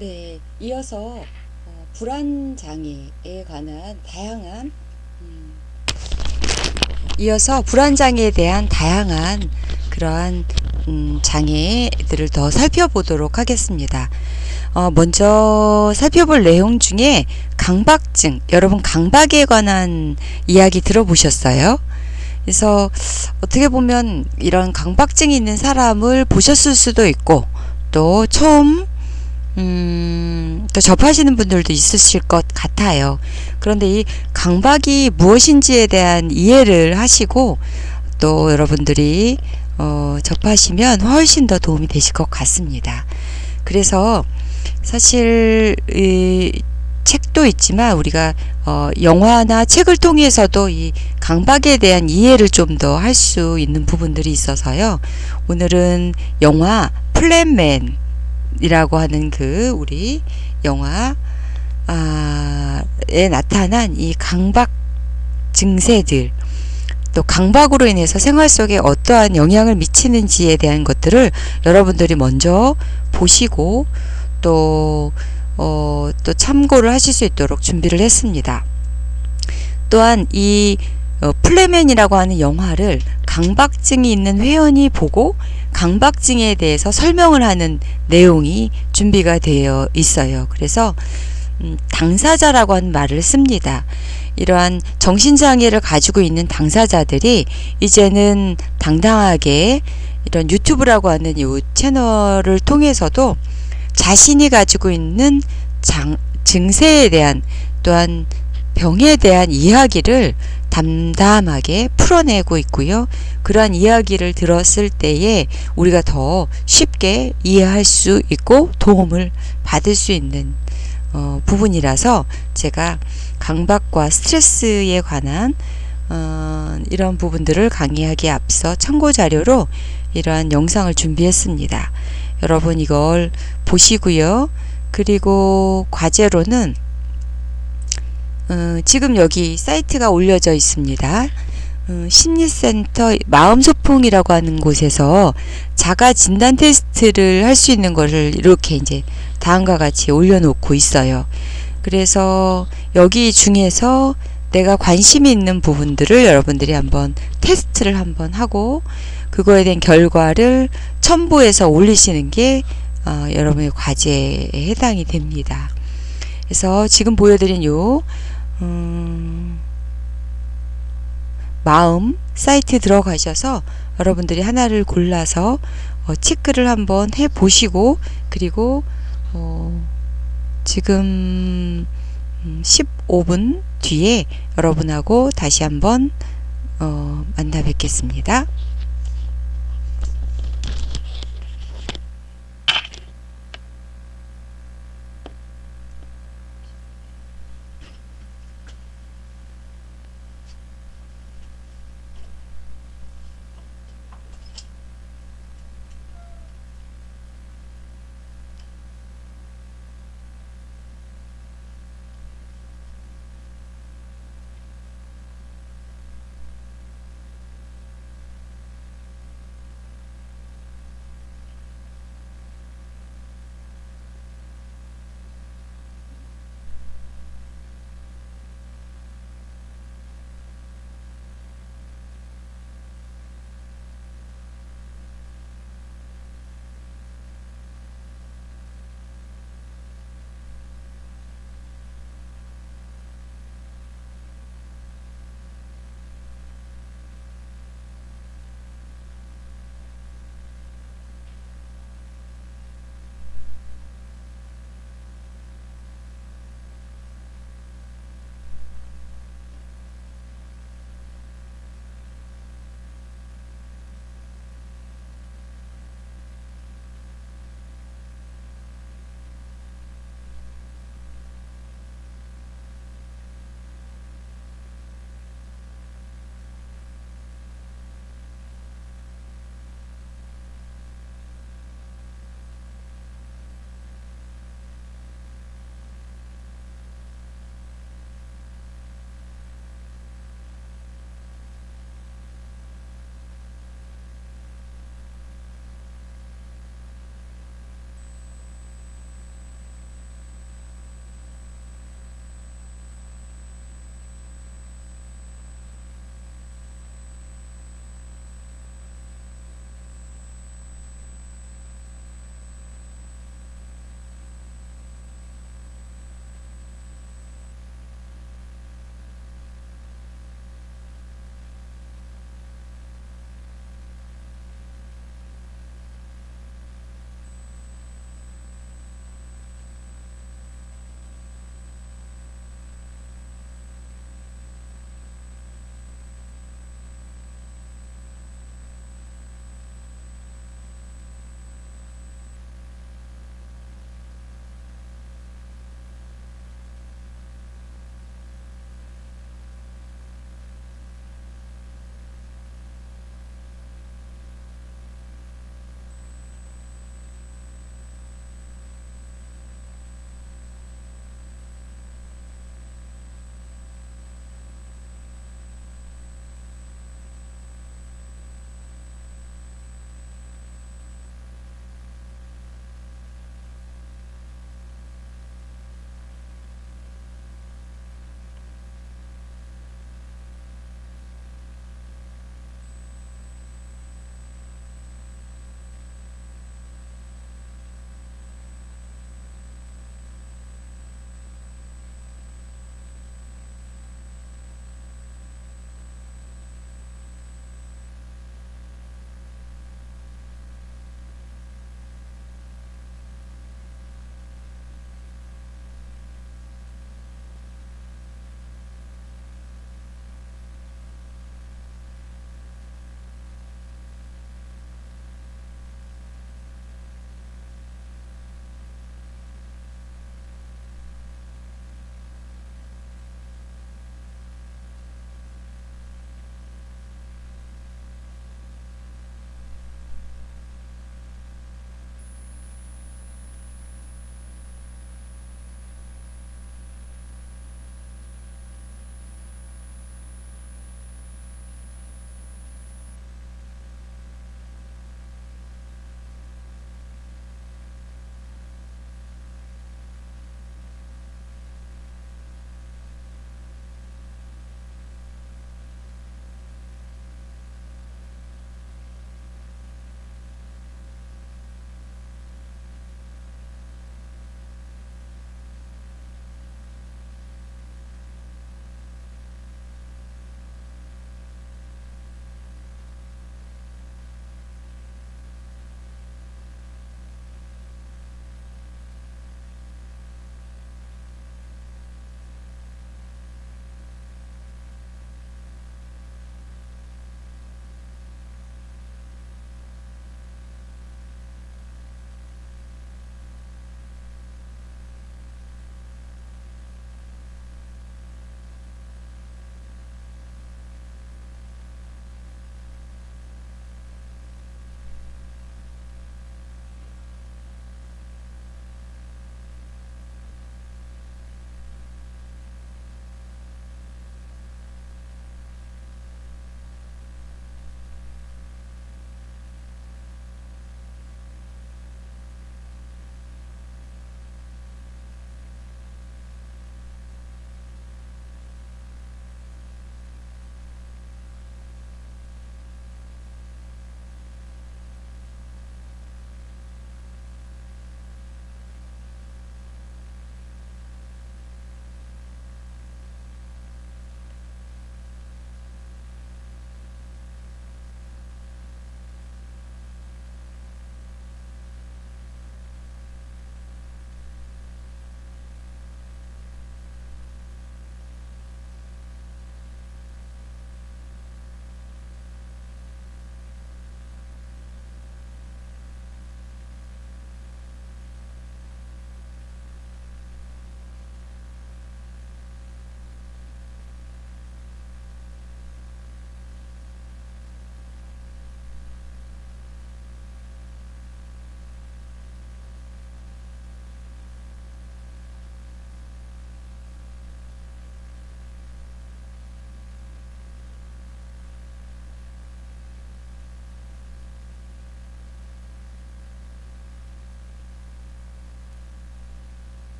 네, 이어서 불안 장애에 관한 다양한 이어서 불안 장애에 대한 다양한 그러한 장애들을 더 살펴보도록 하겠습니다. 먼저 살펴볼 내용 중에 강박증, 여러분 강박에 관한 이야기 들어보셨어요? 그래서 어떻게 보면 이런 강박증이 있는 사람을 보셨을 수도 있고 또 처음 또 접하시는 분들도 있으실 것 같아요. 그런데 이 강박이 무엇인지에 대한 이해를 하시고 또 여러분들이 접하시면 훨씬 더 도움이 되실 것 같습니다. 그래서 사실 이 책도 있지만 우리가 영화나 책을 통해서도 이 강박에 대한 이해를 좀 더 할 수 있는 부분들이 있어서요. 오늘은 영화 플랜맨 이라고 하는 그 우리 영화에 나타난 이 강박 증세들 또 강박으로 인해서 생활 속에 어떠한 영향을 미치는지에 대한 것들을 여러분들이 먼저 보시고 또 또 참고를 하실 수 있도록 준비를 했습니다. 또한 이 플래맨이라고 하는 영화를 강박증이 있는 회원이 보고 강박증에 대해서 설명을 하는 내용이 준비가 되어 있어요. 그래서 당사자라고 하는 말을 씁니다. 이러한 정신장애를 가지고 있는 당사자들이 이제는 당당하게 이런 유튜브라고 하는 이 채널을 통해서도 자신이 가지고 있는 증세에 대한 또한 병에 대한 이야기를 담담하게 풀어내고 있고요. 그러한 이야기를 들었을 때에 우리가 더 쉽게 이해할 수 있고 도움을 받을 수 있는 부분이라서 제가 강박과 스트레스에 관한 이런 부분들을 강의하기에 앞서 참고 자료로 이러한 영상을 준비했습니다. 여러분 이걸 보시고요. 그리고 과제로는 지금 여기 사이트가 올려져 있습니다. 심리센터 마음소풍이라고 하는 곳에서 자가 진단 테스트를 할 수 있는 것을 이렇게 이제 다음과 같이 올려놓고 있어요. 그래서 여기 중에서 내가 관심이 있는 부분들을 여러분들이 한번 테스트를 한번 하고 그거에 대한 결과를 첨부해서 올리시는 게 여러분의 과제에 해당이 됩니다. 그래서 지금 보여드린 요 마음 사이트에 들어가셔서 여러분들이 하나를 골라서 체크를 한번 해 보시고 그리고 지금 15분 뒤에 여러분하고 다시 한번 만나 뵙겠습니다.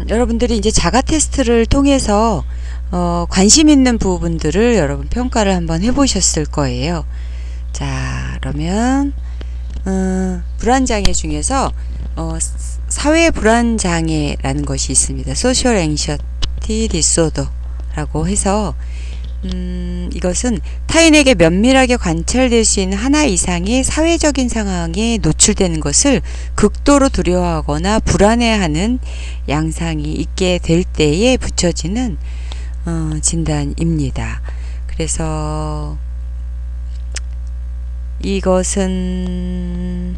여러분들이 이제 자가 테스트를 통해서 관심 있는 부분들을 여러분 평가를 한번 해보셨을 거예요. 자, 그러면 불안장애 중에서 사회 불안장애라는 것이 있습니다. Social Anxiety Disorder라고 해서 이것은 타인에게 면밀하게 관찰될 수 있는 하나 이상의 사회적인 상황에 노출되는 것을 극도로 두려워하거나 불안해하는 양상이 있게 될 때에 붙여지는 진단입니다. 그래서 이것은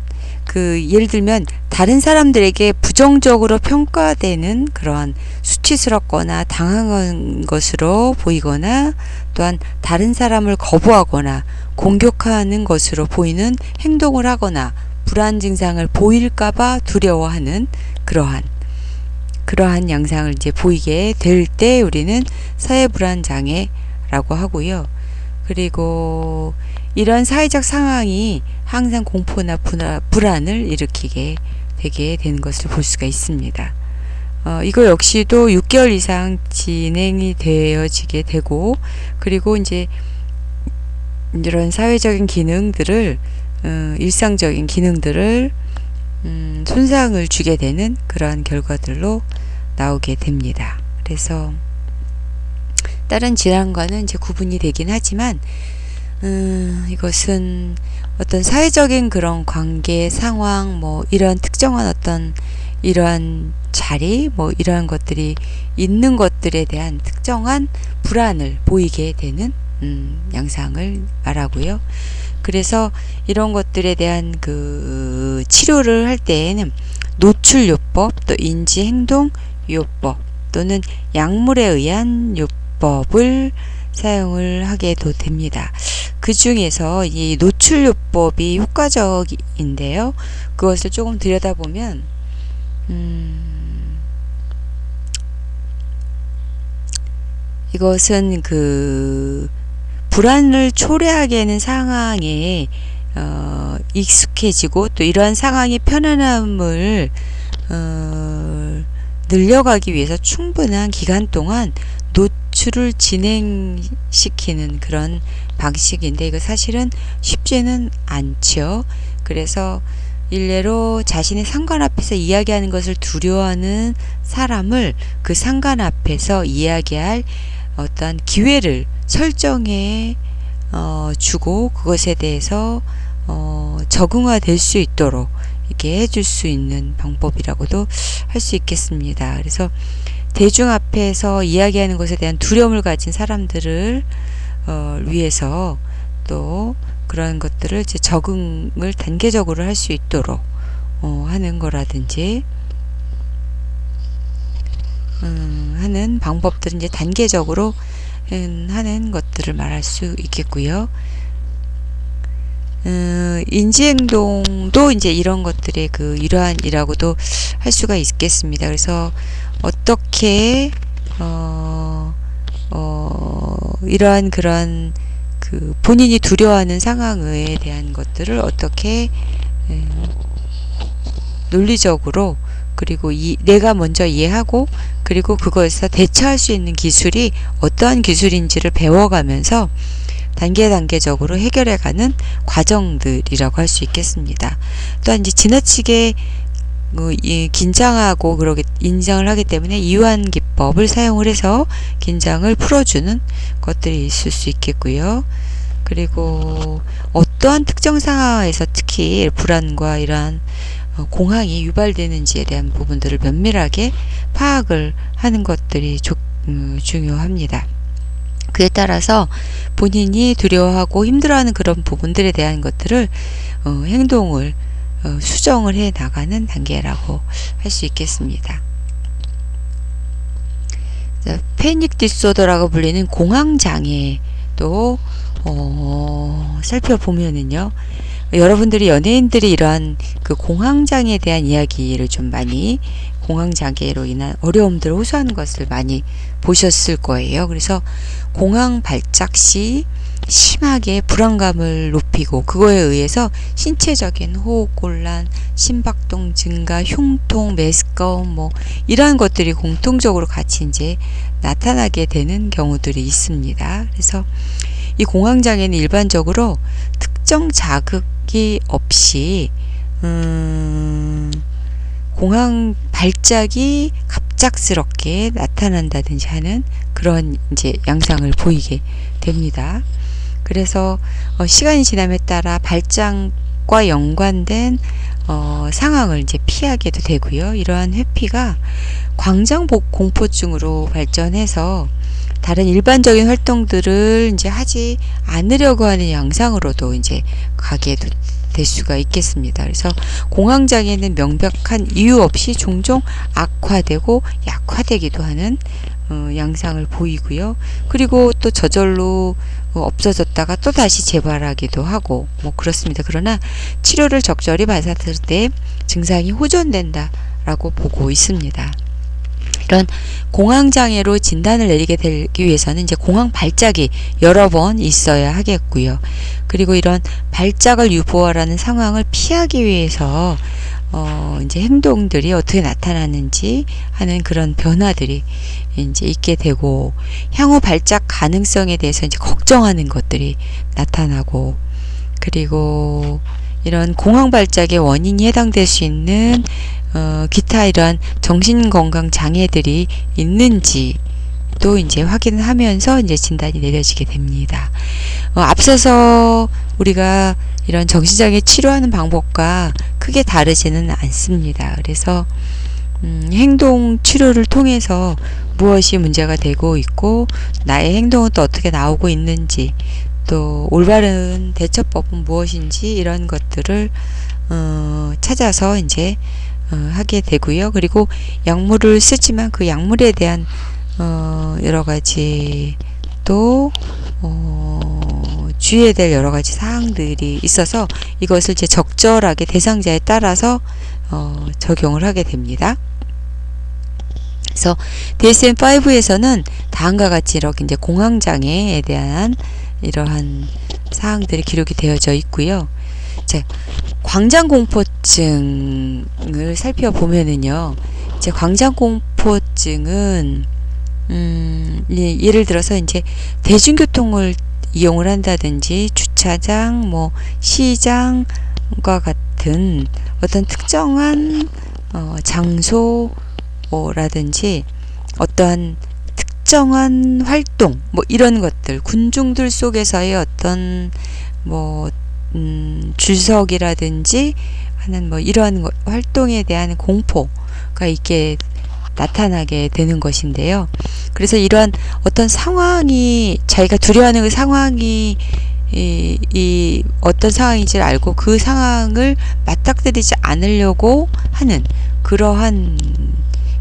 예를 들면 다른 사람들에게 부정적으로 평가되는 그러한 수치스럽거나 당한 것으로 보이거나 또한 다른 사람을 거부하거나 공격하는 것으로 보이는 행동을 하거나 불안 증상을 보일까봐 두려워하는 그러한 양상을 이제 보이게 될 때 우리는 사회 불안 장애라고 하고요. 그리고 이런 사회적 상황이 항상 공포나 불안을 일으키게 되게 되는 것을 볼 수가 있습니다. 이거 역시도 6개월 이상 진행이 되어지게 되고, 그리고 이제 이런 사회적인 기능들을 일상적인 기능들을 손상을 주게 되는 그러한 결과들로 나오게 됩니다. 그래서 다른 질환과는 이제 구분이 되긴 하지만 이것은 어떤 사회적인 그런 관계 상황 이런 특정한 어떤 이러한 자리 이러한 것들이 있는 것들에 대한 특정한 불안을 보이게 되는 양상을 말하고요. 그래서 이런 것들에 대한 치료를 할 때에는 노출요법, 또 인지행동요법 또는 약물에 의한 요법을 사용을 하게도 됩니다. 그 중에서 이 노출요법이 효과적인데요. 그것을 조금 들여다보면 이것은 불안을 초래하게 하는 상황에 익숙해지고 또 이러한 상황의 편안함을 늘려가기 위해서 충분한 기간 동안 노출을 진행시키는 그런 방식인데 이거 사실은 쉽지는 않죠. 그래서 일례로 자신의 상관 앞에서 이야기하는 것을 두려워하는 사람을 그 상관 앞에서 이야기할 어떠한 기회를 설정해 주고 그것에 대해서 적응화될 수 있도록 이렇게 해줄 수 있는 방법이라고도 할 수 있겠습니다. 그래서 대중 앞에서 이야기하는 것에 대한 두려움을 가진 사람들을 위해서 또 그런 것들을 이제 적응을 단계적으로 할 수 있도록 하는 거라든지 하는 방법들은 이제 단계적으로 하는 것들을 말할 수 있겠고요. 인지행동도 이제 이런 것들의 일환이라고도 할 수가 있겠습니다. 그래서 어떻게 이러한 그런 본인이 두려워하는 상황에 대한 것들을 어떻게 논리적으로 그리고 내가 먼저 이해하고 그리고 그것에서 대처할 수 있는 기술이 어떠한 기술인지를 배워가면서 단계적으로 해결해가는 과정들이라고 할 수 있겠습니다. 또한 이제 지나치게 긴장하고 인정을 하기 때문에 이완 기법을 사용을 해서 긴장을 풀어주는 것들이 있을 수 있겠고요. 그리고 어떠한 특정 상황에서 특히 불안과 이러한 공황이 유발되는지에 대한 부분들을 면밀하게 파악을 하는 것들이 중요합니다. 그에 따라서 본인이 두려워하고 힘들어하는 그런 부분들에 대한 것들을 행동을 수정을 해 나가는 단계라고 할 수 있겠습니다. 패닉 디소더라고 불리는 공황장애도 살펴보면은요. 여러분들이 연예인들이 이러한 공황장애에 대한 이야기를 좀 많이 공황장애로 인한 어려움들을 호소하는 것을 많이 보셨을 거예요. 그래서 공황 발작 시 심하게 불안감을 높이고 그거에 의해서 신체적인 호흡곤란, 심박동 증가, 흉통, 메스꺼움 뭐 이러한 것들이 공통적으로 같이 이제 나타나게 되는 경우들이 있습니다. 그래서 이 공황장애는 일반적으로 특정 자극이 없이 공황 발작이 갑작스럽게 나타난다든지 하는 그런 이제 양상을 보이게 됩니다. 그래서 시간이 지남에 따라 발작과 연관된 상황을 이제 피하게도 되고요. 이러한 회피가 광장복 공포증으로 발전해서 다른 일반적인 활동들을 이제 하지 않으려고 하는 양상으로도 이제 가게 될 수가 있겠습니다. 그래서 공황장애는 명백한 이유 없이 종종 악화되고 약화되기도 하는 양상을 보이고요. 그리고 또 저절로 없어졌다가 또 다시 재발하기도 하고 뭐 그렇습니다. 그러나 치료를 적절히 받았을 때 증상이 호전된다라고 보고 있습니다. 이런 공황장애로 진단을 내리게 되기 위해서는 이제 공황 발작이 여러 번 있어야 하겠고요. 그리고 이런 발작을 유보하라는 상황을 피하기 위해서 이제 행동들이 어떻게 나타나는지 하는 그런 변화들이 이제 있게 되고 향후 발작 가능성에 대해서 이제 걱정하는 것들이 나타나고 그리고 이런 공황 발작의 원인이 해당될 수 있는 기타 이러한 정신건강 장애들이 있는지 또 이제 확인하면서 이제 진단이 내려지게 됩니다. 앞서서 우리가 이런 정신장애 치료하는 방법과 크게 다르지는 않습니다. 그래서 행동 치료를 통해서 무엇이 문제가 되고 있고 나의 행동은 또 어떻게 나오고 있는지 또 올바른 대처법은 무엇인지 이런 것들을 찾아서 이제 하게 되고요. 그리고 약물을 쓰지만 그 약물에 대한 여러 가지 또 주의해야 될 여러 가지 사항들이 있어서 이것을 이제 적절하게 대상자에 따라서 적용을 하게 됩니다. 그래서 DSM-5에서는 다음과 같이 이렇게 이제 공황장애에 대한 이러한 사항들이 기록이 되어져 있고요. 자, 광장공포증을 살펴보면은요, 이제 광장공포증은 예를 들어서 이제 대중교통을 이용을 한다든지 주차장, 뭐 시장과 같은 어떤 특정한 장소라든지 어떠한 특정한 활동, 뭐 이런 것들, 군중들 속에서의 어떤 뭐 출석이라든지 하는 뭐 이러한 활동에 대한 공포가 있게 나타나게 되는 것인데요. 그래서 이러한 어떤 상황이 자기가 두려워하는 그 상황이 이 어떤 상황인지를 알고 그 상황을 맞닥뜨리지 않으려고 하는 그러한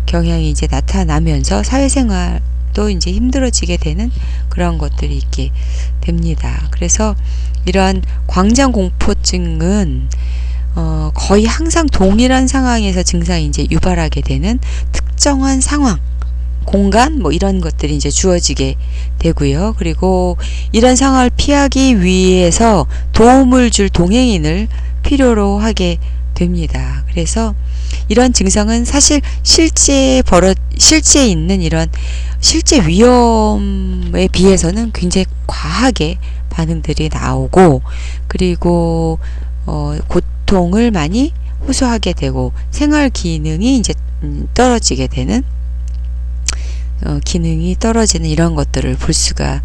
경향이 이제 나타나면서 사회생활도 이제 힘들어지게 되는 그런 것들이 있게 됩니다. 그래서 이러한 광장공포증은 거의 항상 동일한 상황에서 증상이 이제 유발하게 되는 특정한 상황, 공간 뭐 이런 것들이 이제 주어지게 되고요. 그리고 이런 상황을 피하기 위해서 도움을 줄 동행인을 필요로 하게 됩니다. 그래서 이런 증상은 사실 실제 있는 이런 실제 위험에 비해서는 굉장히 과하게 반응들이 나오고 그리고 고통을 많이 호소하게 되고 생활 기능이 이제 떨어지게 되는 기능이 떨어지는 이런 것들을 볼 수가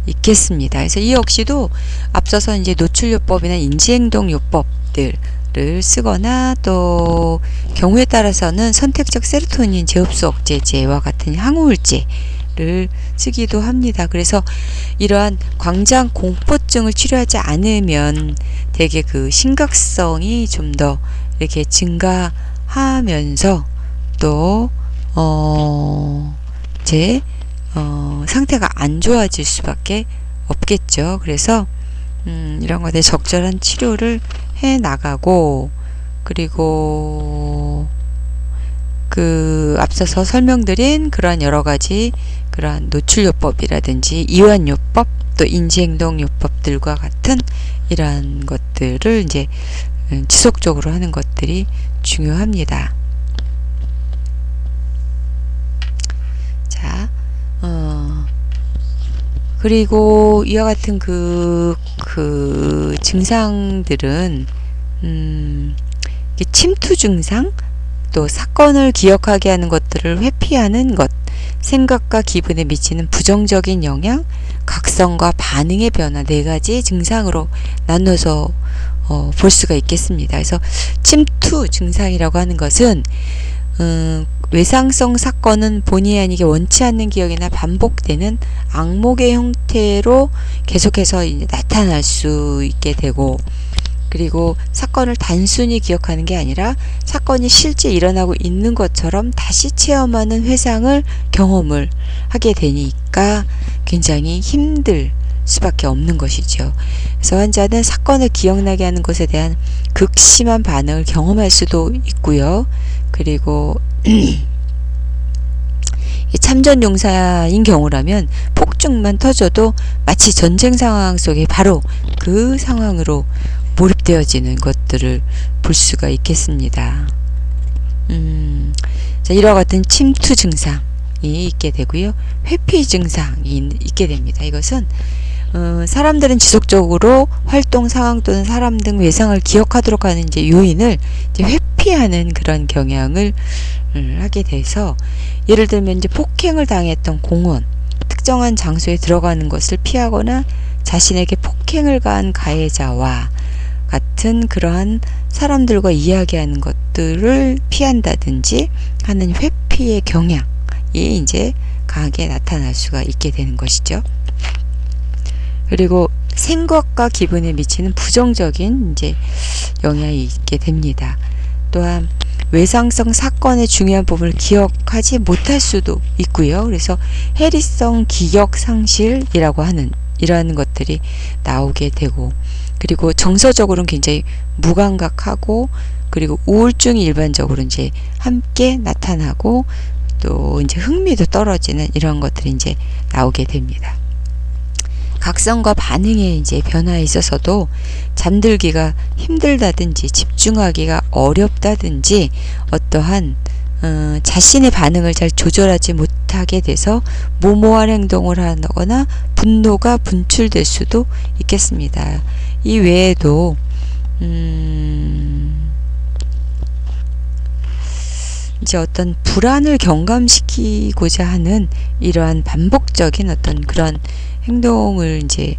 있겠습니다. 그래서 이 역시도 앞서서 이제 노출요법이나 인지행동요법들을 쓰거나 또 경우에 따라서는 선택적 세로토닌 재흡수 억제제와 같은 항우울제를 쓰기도 합니다. 그래서 이러한 광장 공포증을 치료하지 않으면 되게 그 심각성이 좀 더 이렇게 증가하면서 또 상태가 안 좋아질 수밖에 없겠죠. 그래서 이런 것에 적절한 치료를 해 나가고 그리고 그 앞서서 설명드린 그러한 여러 가지 그러한 노출요법이라든지 이완요법 또 인지행동요법들과 같은 이러한 것들을 이제 지속적으로 하는 것들이 중요합니다. 자, 그리고 이와 같은 그 증상들은 침투 증상, 또 사건을 기억하게 하는 것들을 회피하는 것, 생각과 기분에 미치는 부정적인 영향, 각성과 반응의 변화, 네 가지 증상으로 나눠서 볼 수가 있겠습니다. 그래서 침투 증상이라고 하는 것은 외상성 사건은 본의 아니게 원치 않는 기억이나 반복되는 악몽의 형태로 계속해서 이제 나타날 수 있게 되고, 그리고 사건을 단순히 기억하는 게 아니라 사건이 실제 일어나고 있는 것처럼 다시 체험하는 회상을 경험을 하게 되니까 굉장히 힘들 수밖에 없는 것이죠. 그래서 환자는 사건을 기억나게 하는 것에 대한 극심한 반응을 경험할 수도 있고요. 그리고 참전 용사인 경우라면 폭죽만 터져도 마치 전쟁 상황 속에 바로 그 상황으로 몰입되어지는 것들을 볼 수가 있겠습니다. 자, 이와 같은 침투 증상이 있게 되고요. 회피 증상이 있게 됩니다. 이것은 사람들은 지속적으로 활동 상황 또는 사람 등 외상을 기억하도록 하는 이제 요인을 이제 회피하는 그런 경향을 하게 돼서, 예를 들면 이제 폭행을 당했던 공원, 특정한 장소에 들어가는 것을 피하거나 자신에게 폭행을 가한 가해자와 같은 그러한 사람들과 이야기하는 것들을 피한다든지 하는 회피의 경향이 이제 강하게 나타날 수가 있게 되는 것이죠. 그리고 생각과 기분에 미치는 부정적인 이제 영향이 있게 됩니다. 또한 외상성 사건의 중요한 부분을 기억하지 못할 수도 있고요. 그래서 해리성 기억 상실이라고 하는 이러한 것들이 나오게 되고, 그리고 정서적으로는 굉장히 무감각하고, 그리고 우울증이 일반적으로 이제 함께 나타나고, 또 이제 흥미도 떨어지는 이런 것들이 이제 나오게 됩니다. 각성과 반응에 이제 변화에 있어서도 잠들기가 힘들다든지 집중하기가 어렵다든지 어떠한 자신의 반응을 잘 조절하지 못하게 돼서 모모한 행동을 하거나 분노가 분출될 수도 있겠습니다. 이 외에도 이제 어떤 불안을 경감시키고자 하는 이러한 반복적인 어떤 그런 행동을 이제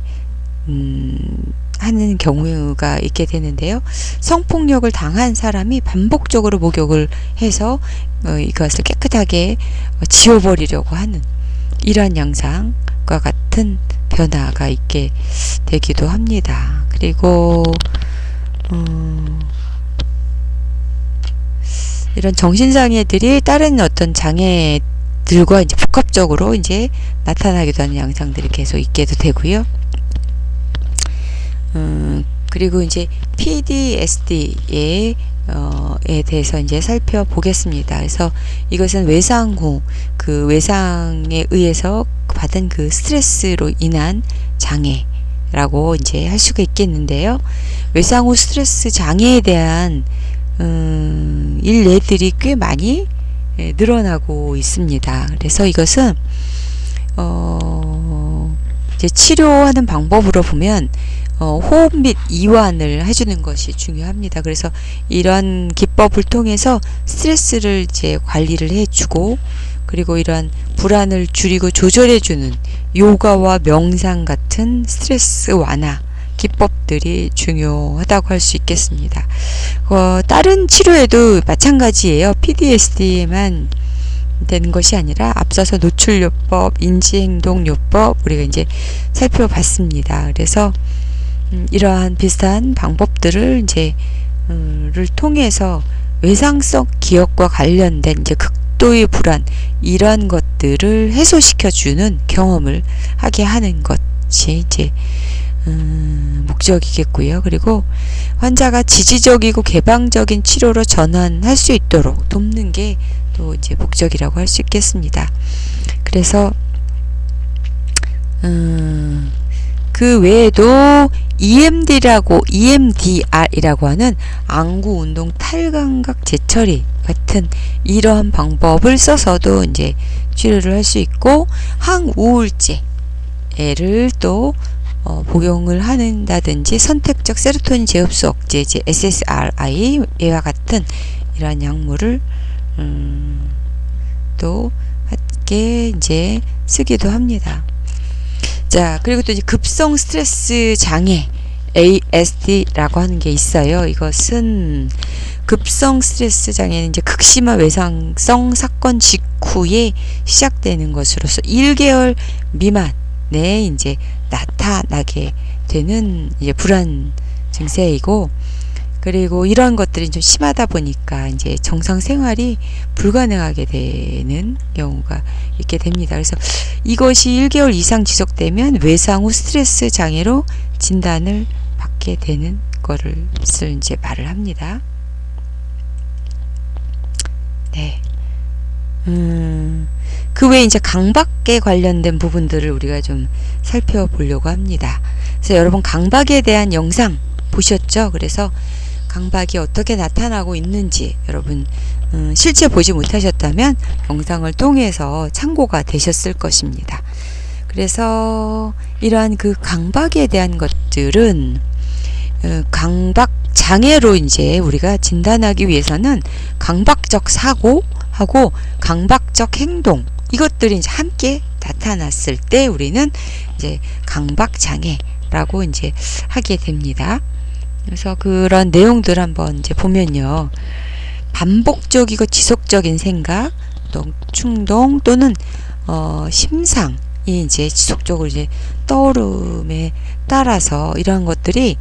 하는 경우가 있게 되는데요. 성폭력을 당한 사람이 반복적으로 목욕을 해서 이것을 깨끗하게 지워버리려고 하는 이러한 양상과 같은 변화가 있게 되기도 합니다. 그리고 이런 정신장애들이 다른 어떤 장애들과 이제 복합적으로 이제 나타나기도 하는 양상들이 계속 있게도 되고요. 그리고 이제 PTSD에 대해서 이제 살펴보겠습니다. 그래서 이것은 외상 후 그 외상에 의해서 받은 그 스트레스로 인한 장애라고 이제 할 수가 있겠는데요. 외상 후 스트레스 장애에 대한 일례들이 꽤 많이 늘어나고 있습니다. 그래서 이것은 이제 치료하는 방법으로 보면 호흡 및 이완을 해주는 것이 중요합니다. 그래서 이러한 기법을 통해서 스트레스를 이제 관리를 해주고, 그리고 이러한 불안을 줄이고 조절해주는 요가와 명상 같은 스트레스 완화 기법들이 중요하다고 할 수 있겠습니다. 다른 치료에도 마찬가지예요. PTSD에만 되는 것이 아니라 앞서서 노출요법, 인지행동요법 우리가 이제 살펴봤습니다. 그래서 이러한 비슷한 방법들을 이제 를 통해서 외상성 기억과 관련된 이제 극도의 불안, 이러한 것들을 해소시켜주는 경험을 하게 하는 것이 이제 목적이겠고요. 그리고 환자가 지지적이고 개방적인 치료로 전환할 수 있도록 돕는 게 또 이제 목적이라고 할 수 있겠습니다. 그래서 그 외에도 EMDR이라고 하는 안구 운동 탈감각 재처리 같은 이러한 방법을 써서도 이제 치료를 할 수 있고, 항우울제를 또 복용을 한다든지 선택적 세로토닌 재흡수 억제제 SSRI와 같은 이러한 약물을 또 함께 이제 쓰기도 합니다. 자, 그리고 또 이제 급성 스트레스 장애 ASD라고 하는 게 있어요. 이것은 급성 스트레스 장애는 이제 극심한 외상성 사건 직후에 시작되는 것으로서 1개월 미만에 이제 나타나게 되는 이제 불안 증세이고, 그리고 이런 것들이 좀 심하다 보니까 이제 정상 생활이 불가능하게 되는 경우가 있게 됩니다. 그래서 이것이 1개월 이상 지속되면 외상 후 스트레스 장애로 진단을 받게 되는 거를 이제 말을 합니다. 네. 그 외에 이제 강박에 관련된 부분들을 우리가 좀 살펴보려고 합니다. 그래서 여러분 강박에 대한 영상 보셨죠? 그래서 강박이 어떻게 나타나고 있는지 여러분 실제 보지 못하셨다면 영상을 통해서 참고가 되셨을 것입니다. 그래서 이러한 그 강박에 대한 것들은 강박 장애로 이제 우리가 진단하기 위해서는 강박적 사고하고 강박적 행동, 이것들이 이제 함께 나타났을 때 우리는 이제 강박 장애라고 이제 하게 됩니다. 그래서 그런 내용들 한번 이제 보면요, 반복적이고 지속적인 생각, 또 충동 또는 심상이 이제 지속적으로 이제 떠오름에 따라서 이러한 것들이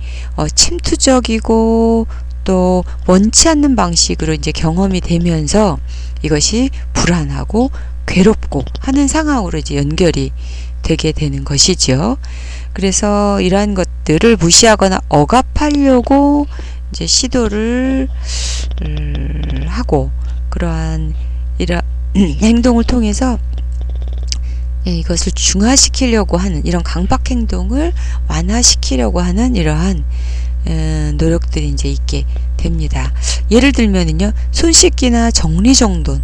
침투적이고 또 원치 않는 방식으로 이제 경험이 되면서 이것이 불안하고 괴롭고 하는 상황으로 이제 연결이 되게 되는 것이죠. 그래서 이러한 것들을 무시하거나 억압하려고 이제 시도를 하고, 그러한 이런 행동을 통해서 이것을 중화시키려고 하는, 이런 강박 행동을 완화시키려고 하는 이러한 노력들이 이제 있게 됩니다. 예를 들면은요, 손 씻기나 정리정돈,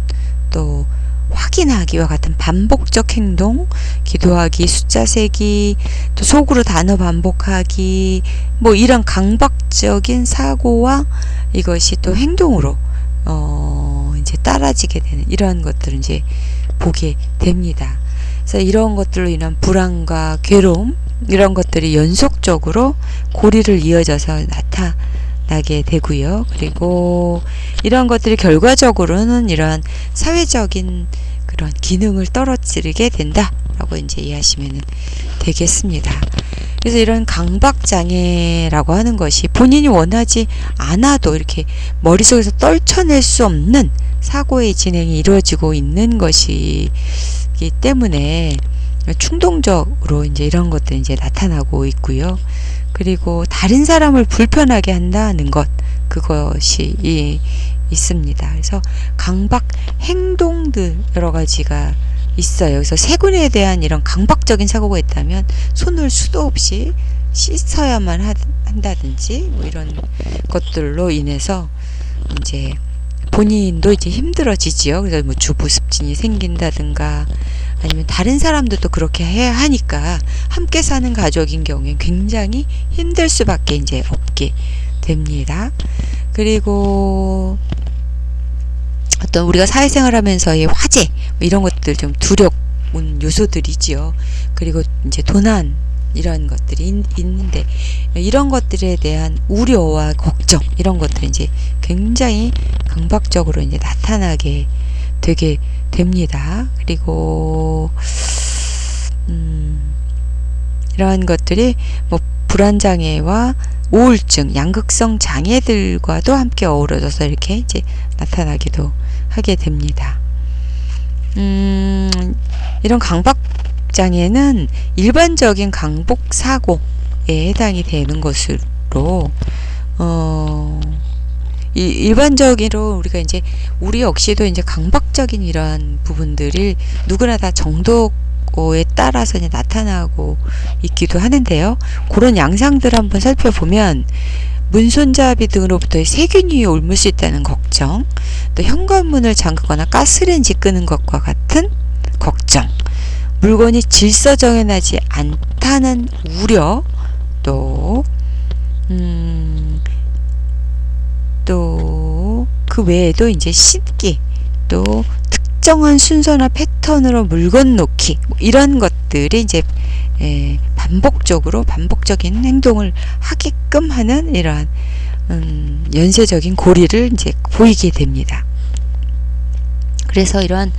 또 확인하기와 같은 반복적 행동, 기도하기, 숫자 세기, 또 속으로 단어 반복하기, 뭐 이런 강박적인 사고와 이것이 또 행동으로 이제 따라지게 되는 이런 것들을 이제 보게 됩니다. 그래서 이런 것들로 인한 불안과 괴로움, 이런 것들이 연속적으로 고리를 이어져서 나타나게 되고요. 그리고 이런 것들이 결과적으로는 이러한 사회적인 그런 기능을 떨어뜨리게 된다라고 이제 이해하시면 되겠습니다. 그래서 이런 강박장애라고 하는 것이 본인이 원하지 않아도 이렇게 머릿속에서 떨쳐낼 수 없는 사고의 진행이 이루어지고 있는 것이기 때문에 충동적으로 이제 이런 것들이 이제 나타나고 있고요. 그리고 다른 사람을 불편하게 한다는 것, 그것이 있습니다. 그래서 강박 행동들 여러 가지가 있어요. 그래서 세균에 대한 이런 강박적인 사고가 있다면 손을 수도 없이 씻어야만 한다든지 뭐 이런 것들로 인해서 이제 본인도 이제 힘들어지지요. 그래서 뭐 주부습진이 생긴다든가 아니면 다른 사람들도 그렇게 해야 하니까 함께 사는 가족인 경우에 굉장히 힘들 수밖에 이제 없게 됩니다. 그리고 어떤 우리가 사회생활하면서의 화제 이런 것들 좀 두려운 요소들이지요. 그리고 이제 도난 이런 것들이 있는데 이런 것들에 대한 우려와 걱정 이런 것들이 이제 굉장히 강박적으로 이제 나타나게 되게 됩니다. 그리고 이러한 것들이 뭐 불안장애와 우울증, 양극성 장애들과도 함께 어우러져서 이렇게 이제 나타나기도 하게 됩니다. 이런 강박 장애는 일반적인 강복 사고에 해당이 되는 것으로 일반적으로 우리가 이제 우리 역시도 이제 강박적인 이러한 부분들이 누구나 다 정도 거에 따라서 이제 나타나고 있기도 하는데요. 그런 양상들 한번 살펴보면 문손잡이 등으로부터 세균이 옮을 수 있다는 걱정, 또 현관문을 잠그거나 가스레인지 끄는 것과 같은 걱정, 물건이 질서정연하지 않다는 우려, 또 그 외에도 이제 신기, 또 특정한 순서나 패턴으로 물건 놓기, 뭐 이런 것들이 이제 반복적인 행동을 하게끔 하는 이러한 연쇄적인 고리를 이제 보이게 됩니다. 그래서 이러한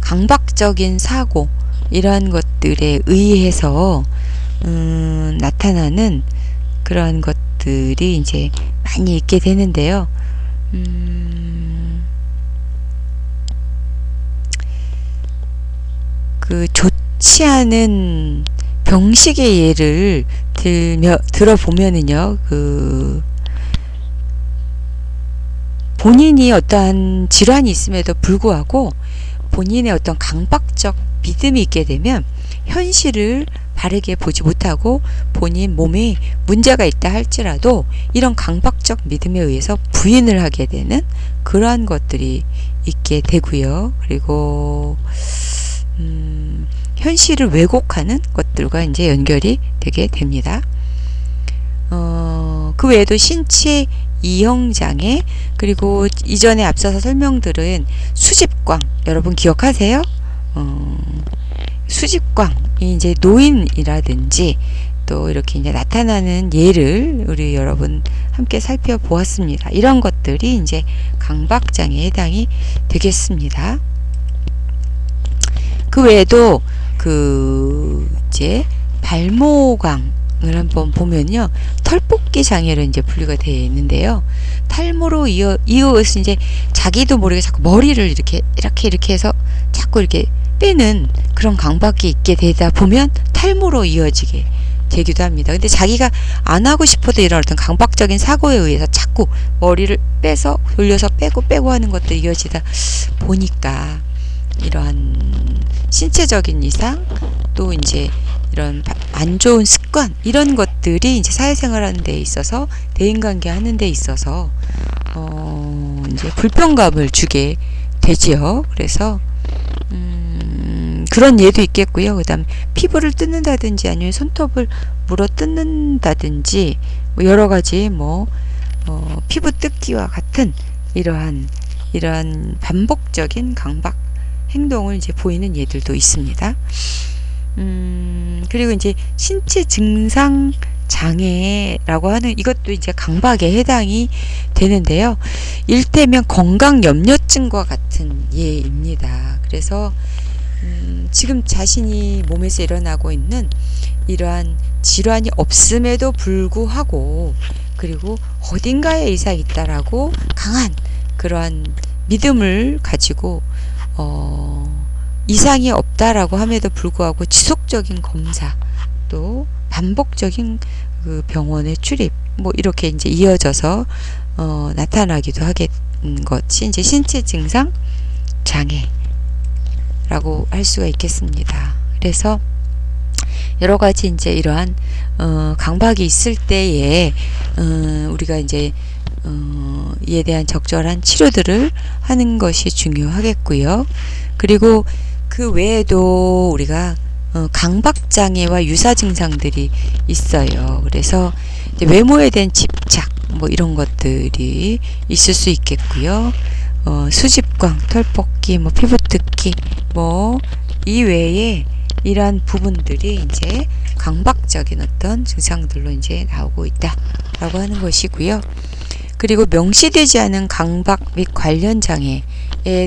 강박적인 사고, 이러한 것들에 의해서 나타나는 그러한 것들이 이제 많이 있게 되는데요. 그 좋지 않은 병식의 예를 들어보면은요, 그 본인이 어떠한 질환이 있음에도 불구하고 본인의 어떤 강박적 믿음이 있게 되면 현실을 바르게 보지 못하고 본인 몸에 문제가 있다 할지라도 이런 강박적 믿음에 의해서 부인을 하게 되는 그러한 것들이 있게 되고요. 그리고 현실을 왜곡하는 것들과 이제 연결이 되게 됩니다. 그 외에도 신체 이형장애, 그리고 이전에 앞서서 설명드린 수집광, 여러분 기억하세요? 수집광이 이제 노인이라든지 또 이렇게 이제 나타나는 예를 우리 여러분 함께 살펴보았습니다. 이런 것들이 이제 강박장애에 해당이 되겠습니다. 그 외에도 이제 발모광을 한번 보면요, 털뽑기 장애로 이제 분류가 되어 있는데요. 탈모로 이어서 이제 자기도 모르게 자꾸 머리를 이렇게 해서 자꾸 이렇게 빼는 그런 강박이 있게 되다 보면 탈모로 이어지게 되기도 합니다. 근데 자기가 안 하고 싶어도 이런 어떤 강박적인 사고에 의해서 자꾸 머리를 빼서 돌려서 빼고 하는 것들이 이어지다 보니까 이러한 신체적인 이상, 또 이제 이런 안 좋은 습관, 이런 것들이 이제 사회생활 하는 데 있어서, 대인관계 하는 데 있어서 이제 불편감을 주게 되지요. 그래서 그런 예도 있겠고요. 그 다음 피부를 뜯는다든지 아니면 손톱을 물어 뜯는다든지 뭐 여러 가지 피부 뜯기와 같은 이러한 반복적인 강박 행동을 이제 보이는 예들도 있습니다. 그리고 이제 신체 증상 장애라고 하는 이것도 이제 강박에 해당이 되는데요. 일테면 건강 염려증과 같은 예입니다. 그래서 지금 자신이 몸에서 일어나고 있는 이러한 질환이 없음에도 불구하고, 그리고 어딘가에 이상이 있다라고 강한 그러한 믿음을 가지고 이상이 없다라고 함에도 불구하고 지속적인 검사, 또 반복적인 그 병원의 출입, 뭐 이렇게 이제 이어져서 나타나기도 하게 것이 이제 신체 증상 장애라고 할 수가 있겠습니다. 그래서 여러 가지 이제 이러한 강박이 있을 때에 우리가 이제 이에 대한 적절한 치료들을 하는 것이 중요하겠고요. 그리고 그 외에도 우리가 강박장애와 유사 증상들이 있어요. 그래서 이제 외모에 대한 집착, 뭐 이런 것들이 있을 수 있겠고요. 수집광, 털뽑기, 뭐 피부 뜯기, 뭐 이외에 이러한 부분들이 이제 강박적인 어떤 증상들로 이제 나오고 있다라고 하는 것이고요. 그리고 명시되지 않은 강박 및 관련 장애에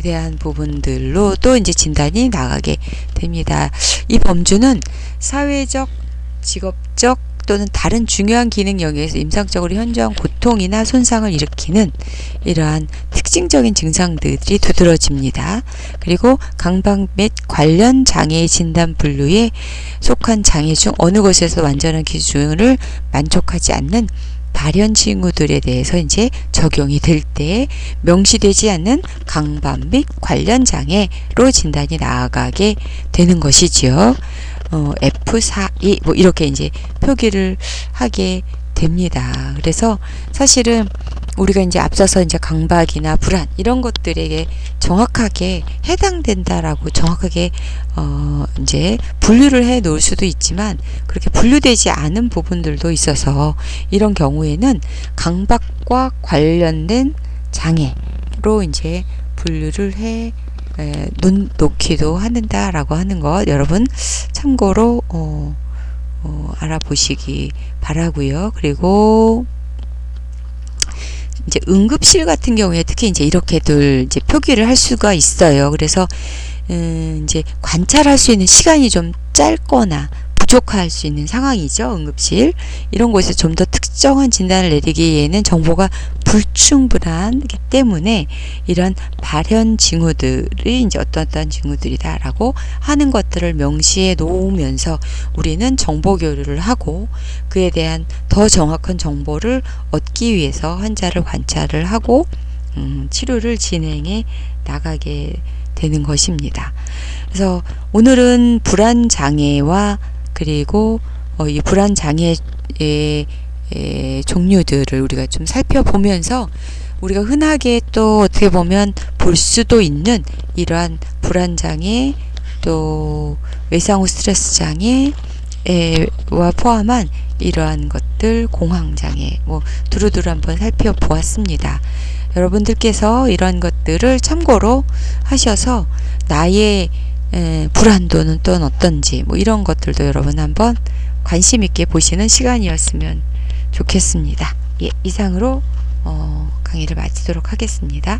대한 부분들로 또 이제 진단이 나가게 됩니다. 이 범주는 사회적, 직업적 또는 다른 중요한 기능 영역에서 임상적으로 현저한 고통이나 손상을 일으키는 이러한 특징적인 증상들이 두드러집니다. 그리고 강박 및 관련 장애의 진단 분류에 속한 장애 중 어느 것에서 완전한 기준을 만족하지 않는 발현 징후들에 대해서 이제 적용이 될 때 명시되지 않는 강박 및 관련 장애로 진단이 나아가게 되는 것이지요. F4E 뭐 이렇게 이제 표기를 하게 됩니다. 그래서 사실은 우리가 이제 앞서서 이제 강박이나 불안 이런 것들에게 정확하게 해당된다라고 정확하게 이제 분류를 해 놓을 수도 있지만 그렇게 분류되지 않은 부분들도 있어서 이런 경우에는 강박과 관련된 장애로 이제 분류를 해 놓기도 한다라고 하는 것 여러분 참고로 알아보시기 바라고요. 그리고 이제 응급실 같은 경우에 특히 이제 이렇게들 이제 표기를 할 수가 있어요. 그래서 이제 관찰할 수 있는 시간이 좀 짧거나 부족할 수 있는 상황이죠. 응급실 이런 곳에서 좀 더 특정한 진단을 내리기에는 정보가 불충분하기 때문에 이런 발현 징후들이 이제 어떤 징후들이다라고 하는 것들을 명시해 놓으면서 우리는 정보 교류를 하고 그에 대한 더 정확한 정보를 얻기 위해서 환자를 관찰을 하고 치료를 진행해 나가게 되는 것입니다. 그래서 오늘은 불안 장애와 그리고 이 불안 장애의 종류들을 우리가 좀 살펴보면서 우리가 흔하게 또 어떻게 보면 볼 수도 있는 이러한 불안 장애 또 외상 후 스트레스 장애와 포함한 이러한 것들 공황 장애 뭐 두루두루 한번 살펴보았습니다. 여러분들께서 이러한 것들을 참고로 하셔서 나의 불안도는 또 어떤지 뭐 이런 것들도 여러분 한번 관심 있게 보시는 시간이었으면 좋겠습니다. 예, 이상으로 강의를 마치도록 하겠습니다.